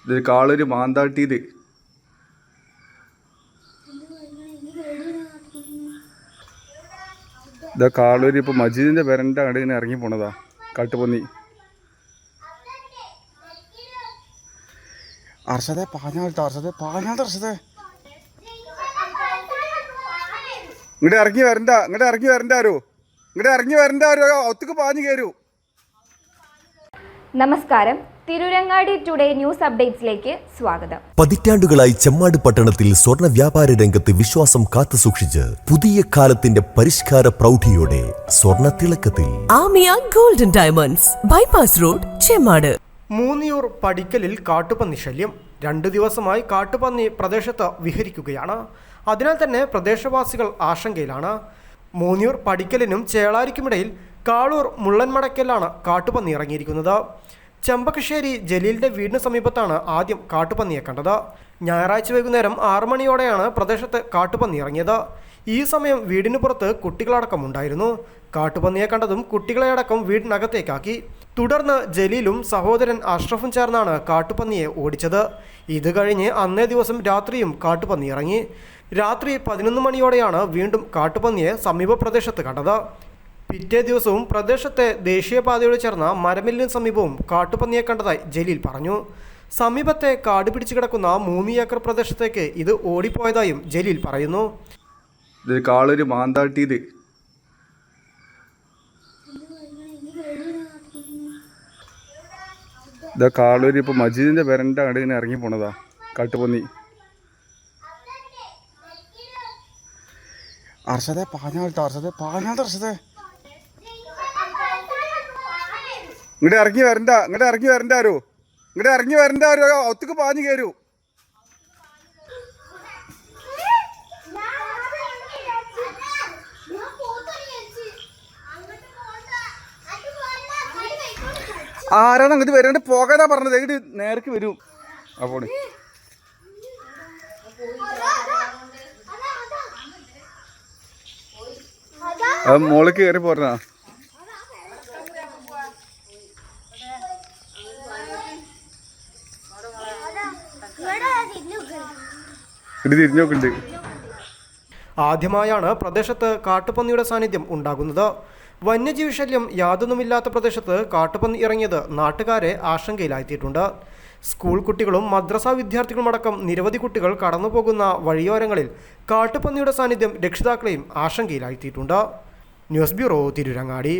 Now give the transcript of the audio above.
ഇത് കാളൊരു മാന്താട്ടിയിൽ ഇതാ കാളൂര് ഇപ്പോൾ മജീദിൻ്റെ പേരൻ്റെ അവിടെ ഇങ്ങനെ ഇറങ്ങി പോണതാ കാട്ടുപന്നി. അർഷദേ പാഞ്ഞാൾട്ടോ, അർഷദേ ഇങ്ങോട്ട് ഇറങ്ങി വരണ്ട ആരോ ഒത്തുക്ക് പാഞ്ഞു കയറൂ. നമസ്കാരം, തിരൂരങ്ങാടി ടുഡേ ന്യൂസ് അപ്ഡേറ്റ്സിലേക്ക് സ്വാഗതം. പതിറ്റാണ്ടുകളായി ചെമ്മാട് പട്ടണത്തിൽ സ്വർണ്ണ വ്യാപാര രംഗത്ത് വിശ്വാസം കാത്തുസൂക്ഷിച്ച് പുതിയ കാലത്തിന്റെ പരിഷ്കാര പ്രൗഢിയോടെ സ്വർണ്ണ തിളക്കത്തിൽ Amiya golden diamonds, bypass road, Chemmad. Moonniyur പടിക്കലിൽ കാട്ടുപന്നി ശല്യം. 2 ദിവസമായി കാട്ടുപന്നി പ്രദേശത്ത് വിഹരിക്കുകയാണ്. അതിനാൽ തന്നെ പ്രദേശവാസികൾ ആശങ്കയിലാണ്. മൂന്നിയൂർ പടിക്കലിനും ചേളാരിക്കുമിടയിൽ കാളൂർ മുള്ളൻമടക്കലാണ് കാട്ടുപന്നി ഇറങ്ങിയിരിക്കുന്നത്. ചെമ്പകശ്ശേരി ജലീലിന്റെ വീടിന് സമീപത്താണ് ആദ്യം കാട്ടുപന്നിയെ കണ്ടത്. ഞായറാഴ്ച വൈകുന്നേരം 6 മണിയോടെയാണ് പ്രദേശത്ത് കാട്ടുപന്നി ഇറങ്ങിയത്. ഈ സമയം വീടിന് പുറത്ത് കുട്ടികളടക്കം ഉണ്ടായിരുന്നു. കാട്ടുപന്നിയെ കണ്ടതും കുട്ടികളെ അടക്കം വീടിനകത്തേക്കാക്കി. തുടർന്ന് ജലീലും സഹോദരൻ അഷ്റഫും ചേർന്നാണ് കാട്ടുപന്നിയെ ഓടിച്ചത്. ഇത് കഴിഞ്ഞ് അന്നേ ദിവസം രാത്രിയും കാട്ടുപന്നി ഇറങ്ങി. രാത്രി 11 മണിയോടെയാണ് വീണ്ടും കാട്ടുപന്നിയെ സമീപ പ്രദേശത്ത് കണ്ടത്. പിറ്റേ ദിവസവും പ്രദേശത്തെ ദേശീയപാതയോട് ചേർന്ന മരമില്ലിന് സമീപവും കാട്ടുപന്നിയെ കണ്ടതായി ജലീൽ പറഞ്ഞു. സമീപത്തെ കാട് പിടിച്ചു കിടക്കുന്ന 3 ഏക്കർ പ്രദേശത്തേക്ക് ഇത് ഓടിപ്പോയതായും ജലീൽ പറയുന്നു. ഇത് കാളൊരു മാന്താട്ടിയിൽ ഇതാ കാളൂര് ഇപ്പോൾ മജീദിൻ്റെ പേരൻ്റെ അവിടെ ഇങ്ങനെ ഇറങ്ങി പോണതാ കാട്ടുപന്നി. അർഷദേ പാഞ്ഞാൾട്ടോ, അർഷദേ ഇങ്ങോട്ട് ഇറങ്ങി വരണ്ട ആരോ ഒത്തുക്ക് പാഞ്ഞു കയറൂ. ആരാണ് അങ്ങോട്ട് വരാണ്ട് പോകാനാ പറഞ്ഞത്. എങ്ങോട്ട് നേർക്ക് വരൂ. അപ്പോൾ മോളിക്ക് കയറി പോരണ. തിരിഞ്ഞോക്കുണ്ട്. ആദ്യമായാണ് പ്രദേശത്ത് കാട്ടുപന്നിയുടെ സാന്നിധ്യം ഉണ്ടാകുന്നത്. വന്യജീവി ശല്യം യാതൊന്നുമില്ലാത്ത പ്രദേശത്ത് കാട്ടുപന്നി ഇറങ്ങിയത് നാട്ടുകാരെ ആശങ്കയിലാഴ്ത്തിയിട്ടുണ്ട്. സ്കൂൾ കുട്ടികളും മദ്രസ വിദ്യാർത്ഥികളുമടക്കം നിരവധി കുട്ടികൾ കടന്നുപോകുന്ന വഴിയോരങ്ങളിൽ കാട്ടുപന്നിയുടെ സാന്നിധ്യം രക്ഷിതാക്കളെയും ആശങ്കയിലാഴ്ത്തിയിട്ടുണ്ട്. News bureau, Tirurangadi.